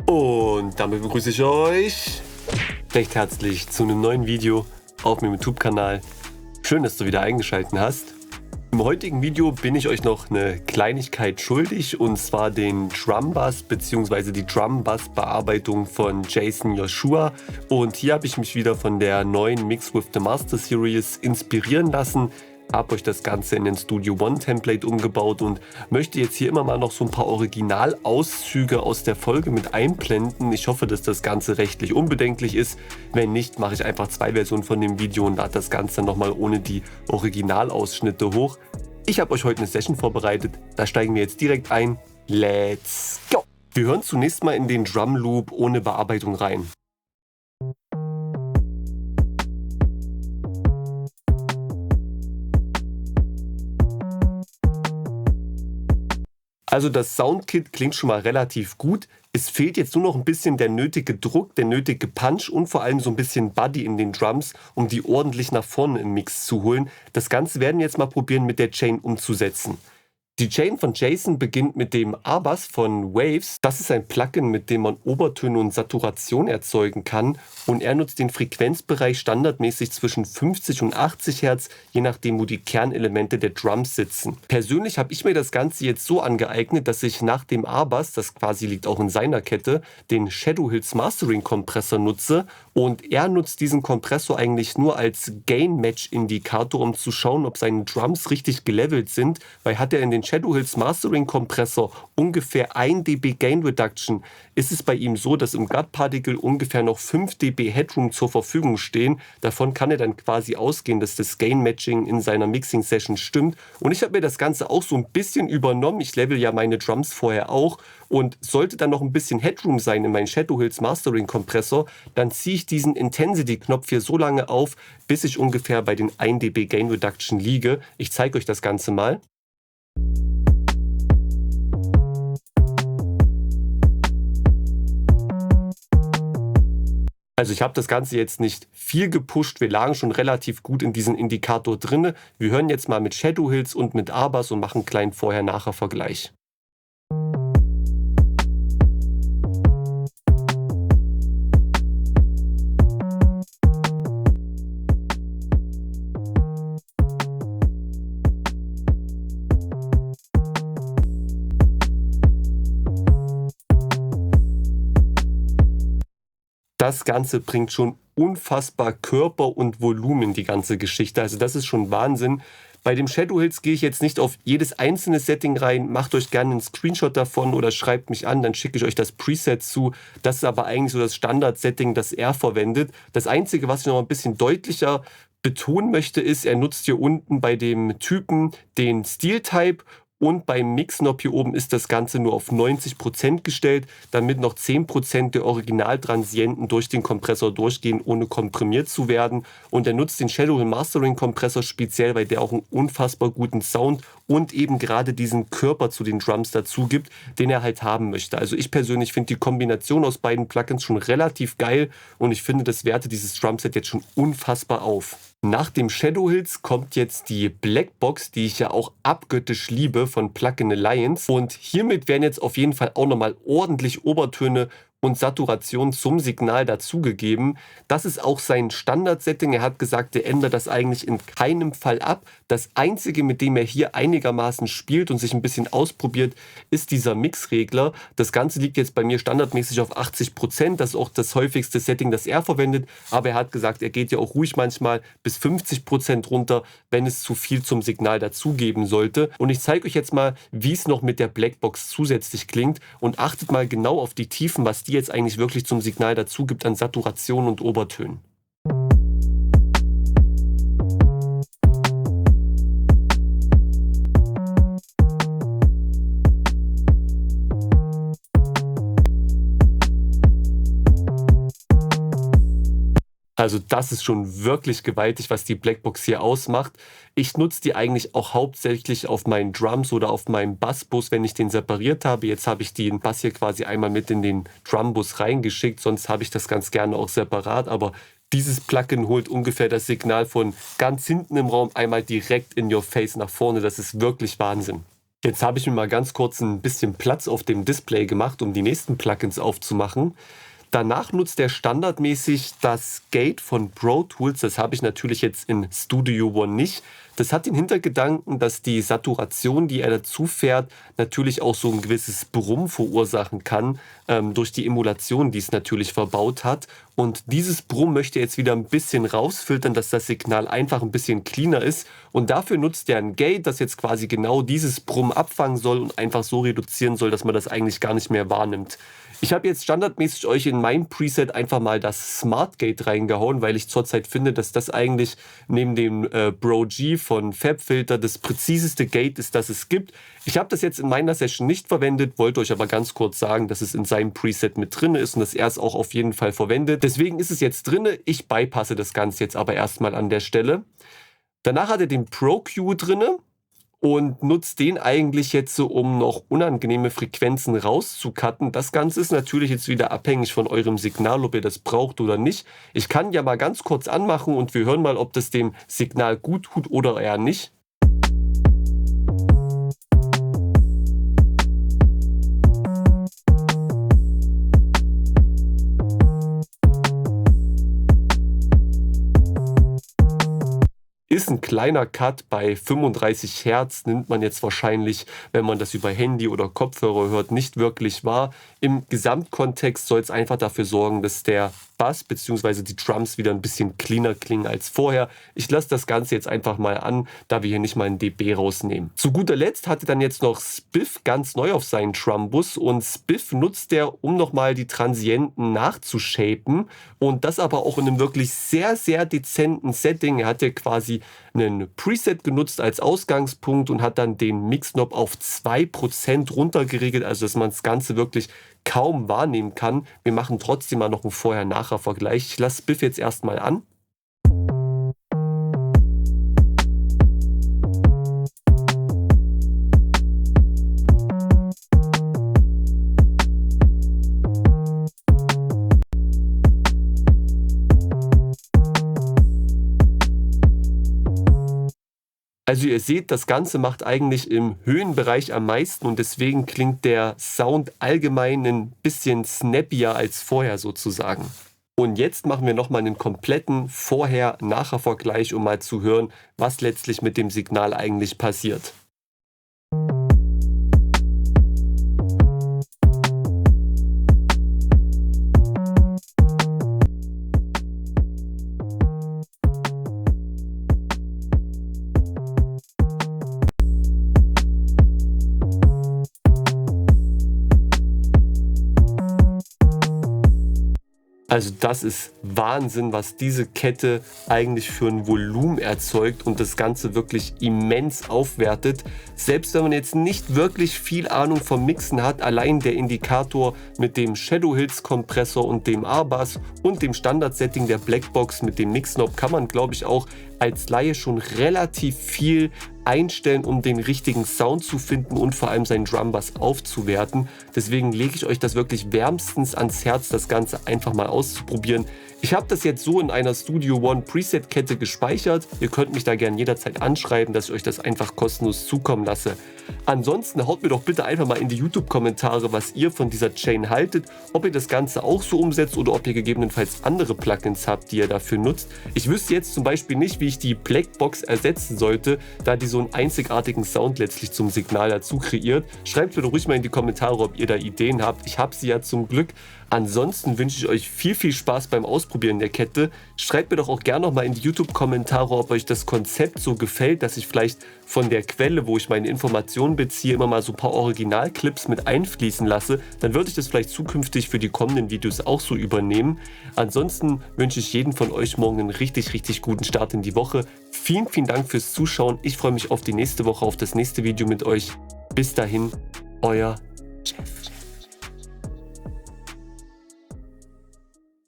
Und damit begrüße ich euch recht herzlich zu einem neuen Video auf meinem YouTube-Kanal. Schön, dass du wieder eingeschaltet hast. Im heutigen Video bin ich euch noch eine Kleinigkeit schuldig, und zwar den Drum Bass bzw. die Drum Bass Bearbeitung von Jason Joshua. Und hier habe ich mich wieder von der neuen Mix with the Master Series inspirieren lassen. Habe euch das Ganze in den Studio One Template umgebaut und möchte jetzt hier immer mal noch so ein paar Originalauszüge aus der Folge mit einblenden. Ich hoffe, dass das Ganze rechtlich unbedenklich ist. Wenn nicht, mache ich einfach zwei Versionen von dem Video und lade das Ganze nochmal ohne die Originalausschnitte hoch. Ich habe euch heute eine Session vorbereitet, da steigen wir jetzt direkt ein. Let's go! Wir hören zunächst mal in den Drum Loop ohne Bearbeitung rein. Also das Soundkit klingt schon mal relativ gut. Es fehlt jetzt nur noch ein bisschen der nötige Druck, der nötige Punch und vor allem so ein bisschen Body in den Drums, um die ordentlich nach vorne im Mix zu holen. Das Ganze werden wir jetzt mal probieren mit der Chain umzusetzen. Die Chain von Jason beginnt mit dem A-Bass von Waves. Das ist ein Plugin, mit dem man Obertöne und Saturation erzeugen kann. Und er nutzt den Frequenzbereich standardmäßig zwischen 50 und 80 Hertz, je nachdem, wo die Kernelemente der Drums sitzen. Persönlich habe ich mir das Ganze jetzt so angeeignet, dass ich nach dem A-Bass, das quasi liegt auch in seiner Kette, den Shadow Hills Mastering Kompressor nutze. Und er nutzt diesen Kompressor eigentlich nur als Gain-Match-Indikator, um zu schauen, ob seine Drums richtig gelevelt sind, weil hat er in den Shadow Hills Mastering Kompressor ungefähr 1 dB Gain Reduction, ist es bei ihm so, dass im Gut Particle ungefähr noch 5 dB Headroom zur Verfügung stehen. Davon kann er dann quasi ausgehen, dass das Gain Matching in seiner Mixing Session stimmt. Und ich habe mir das Ganze auch so ein bisschen übernommen. Ich level ja meine Drums vorher auch. Und sollte dann noch ein bisschen Headroom sein in meinem Shadow Hills Mastering Kompressor, dann ziehe ich diesen Intensity-Knopf hier so lange auf, bis ich ungefähr bei den 1 dB Gain Reduction liege. Ich zeige euch das Ganze mal. Also ich habe das Ganze jetzt nicht viel gepusht, wir lagen schon relativ gut in diesem Indikator drin. Wir hören jetzt mal mit Shadow Hills und mit A-Bass und machen einen kleinen Vorher-Nachher-Vergleich. Das Ganze bringt schon unfassbar Körper und Volumen in die ganze Geschichte. Also das ist schon Wahnsinn. Bei dem Shadow Hills gehe ich jetzt nicht auf jedes einzelne Setting rein. Macht euch gerne einen Screenshot davon oder schreibt mich an, dann schicke ich euch das Preset zu. Das ist aber eigentlich so das Standard-Setting, das er verwendet. Das Einzige, was ich noch ein bisschen deutlicher betonen möchte, ist, er nutzt hier unten bei dem Typen den Steel-Type. Und beim Mix-Knob hier oben ist das Ganze nur auf 90% gestellt, damit noch 10% der Originaltransienten durch den Kompressor durchgehen, ohne komprimiert zu werden. Und er nutzt den Shadow Hill Mastering Kompressor speziell, weil der auch einen unfassbar guten Sound und eben gerade diesen Körper zu den Drums dazu gibt, den er halt haben möchte. Also ich persönlich finde die Kombination aus beiden Plugins schon relativ geil und ich finde, das wertet dieses Drumset jetzt schon unfassbar auf. Nach dem Shadow Hills kommt jetzt die Blackbox, die ich ja auch abgöttisch liebe, von Plugin Alliance. Und hiermit werden jetzt auf jeden Fall auch nochmal ordentlich Obertöne und Saturation zum Signal dazugegeben. Das ist auch sein Standard-Setting. Er hat gesagt, er ändert das eigentlich in keinem Fall ab. Das Einzige, mit dem er hier einigermaßen spielt und sich ein bisschen ausprobiert, ist dieser Mixregler. Das Ganze liegt jetzt bei mir standardmäßig auf 80%. Das ist auch das häufigste Setting, das er verwendet. Aber er hat gesagt, er geht ja auch ruhig manchmal bis 50% runter, wenn es zu viel zum Signal dazugeben sollte. Und ich zeige euch jetzt mal, wie es noch mit der Blackbox zusätzlich klingt. Und achtet mal genau auf die Tiefen, was die jetzt eigentlich wirklich zum Signal dazu gibt an Saturation und Obertönen. Also das ist schon wirklich gewaltig, was die Blackbox hier ausmacht. Ich nutze die eigentlich auch hauptsächlich auf meinen Drums oder auf meinem Bassbus, wenn ich den separiert habe. Jetzt habe ich den Bass hier quasi einmal mit in den Drumbus reingeschickt, sonst habe ich das ganz gerne auch separat. Aber dieses Plugin holt ungefähr das Signal von ganz hinten im Raum einmal direkt in your face nach vorne. Das ist wirklich Wahnsinn. Jetzt habe ich mir mal ganz kurz ein bisschen Platz auf dem Display gemacht, um die nächsten Plugins aufzumachen. Danach nutzt er standardmäßig das Gate von Pro Tools. Das habe ich natürlich jetzt in Studio One nicht. Das hat den Hintergedanken, dass die Saturation, die er dazu fährt, natürlich auch so ein gewisses Brummen verursachen kann, durch die Emulation, die es natürlich verbaut hat. Und dieses Brummen möchte er jetzt wieder ein bisschen rausfiltern, dass das Signal einfach ein bisschen cleaner ist. Und dafür nutzt er ein Gate, das jetzt quasi genau dieses Brummen abfangen soll und einfach so reduzieren soll, dass man das eigentlich gar nicht mehr wahrnimmt. Ich habe jetzt standardmäßig euch in mein Preset einfach mal das Smart Gate reingehauen, weil ich zurzeit finde, dass das eigentlich neben dem Pro G von FabFilter das präziseste Gate ist, das es gibt. Ich habe das jetzt in meiner Session nicht verwendet, wollte euch aber ganz kurz sagen, dass es in seinem Preset mit drin ist und dass er es auch auf jeden Fall verwendet. Deswegen ist es jetzt drin. Ich bypasse das Ganze jetzt aber erstmal an der Stelle. Danach hat er den Pro Q drin und nutzt den eigentlich jetzt so, um noch unangenehme Frequenzen rauszucutten. Das Ganze ist natürlich jetzt wieder abhängig von eurem Signal, ob ihr das braucht oder nicht. Ich kann ja mal ganz kurz anmachen und wir hören mal, ob das dem Signal gut tut oder eher nicht. Ist ein kleiner Cut bei 35 Hertz, nimmt man jetzt wahrscheinlich, wenn man das über Handy oder Kopfhörer hört, nicht wirklich wahr. Im Gesamtkontext soll es einfach dafür sorgen, dass der Bass bzw. die Drums wieder ein bisschen cleaner klingen als vorher. Ich lasse das Ganze jetzt einfach mal an, da wir hier nicht mal ein dB rausnehmen. Zu guter Letzt hatte dann jetzt noch Spiff ganz neu auf seinen Drumbus und Spiff nutzt er, um nochmal die Transienten nachzushapen und das aber auch in einem wirklich sehr, sehr dezenten Setting. Er hat ja quasi einen Preset genutzt als Ausgangspunkt und hat dann den Mix-Knob auf 2% runtergeregelt, also dass man das Ganze wirklich kaum wahrnehmen kann. Wir machen trotzdem mal noch einen Vorher-Nachher-Vergleich. Ich lasse Spiff jetzt erstmal an. Also ihr seht, das Ganze macht eigentlich im Höhenbereich am meisten und deswegen klingt der Sound allgemein ein bisschen snappier als vorher sozusagen. Und jetzt machen wir nochmal einen kompletten Vorher-Nachher-Vergleich, um mal zu hören, was letztlich mit dem Signal eigentlich passiert. Also das ist Wahnsinn, was diese Kette eigentlich für ein Volumen erzeugt und das Ganze wirklich immens aufwertet. Selbst wenn man jetzt nicht wirklich viel Ahnung vom Mixen hat, allein der Indikator mit dem Shadow Hills Kompressor und dem A-Bass und dem Standardsetting der Blackbox mit dem Mix-Knob kann man, glaube ich, auch als Laie schon relativ viel einstellen, um den richtigen Sound zu finden und vor allem seinen Drumbass aufzuwerten. Deswegen lege ich euch das wirklich wärmstens ans Herz, das Ganze einfach mal auszuprobieren. Ich habe das jetzt so in einer Studio One Preset-Kette gespeichert. Ihr könnt mich da gerne jederzeit anschreiben, dass ich euch das einfach kostenlos zukommen lasse. Ansonsten haut mir doch bitte einfach mal in die YouTube-Kommentare, was ihr von dieser Chain haltet, ob ihr das Ganze auch so umsetzt oder ob ihr gegebenenfalls andere Plugins habt, die ihr dafür nutzt. Ich wüsste jetzt zum Beispiel nicht, wie ich die Blackbox ersetzen sollte, da die so einen einzigartigen Sound letztlich zum Signal dazu kreiert. Schreibt mir doch ruhig mal in die Kommentare, ob ihr da Ideen habt. Ich habe sie ja zum Glück. Ansonsten wünsche ich euch viel Spaß beim Ausprobieren der Kette. Schreibt mir doch auch gerne noch mal in die YouTube-Kommentare, ob euch das Konzept so gefällt, dass ich vielleicht von der Quelle, wo ich meine Informationen beziehe, immer mal so ein paar Originalclips mit einfließen lasse. Dann würde ich das vielleicht zukünftig für die kommenden Videos auch so übernehmen. Ansonsten wünsche ich jedem von euch morgen einen richtig guten Start in die Woche. Vielen Dank fürs Zuschauen. Ich freue mich auf die nächste Woche, auf das nächste Video mit euch. Bis dahin, euer Jeff.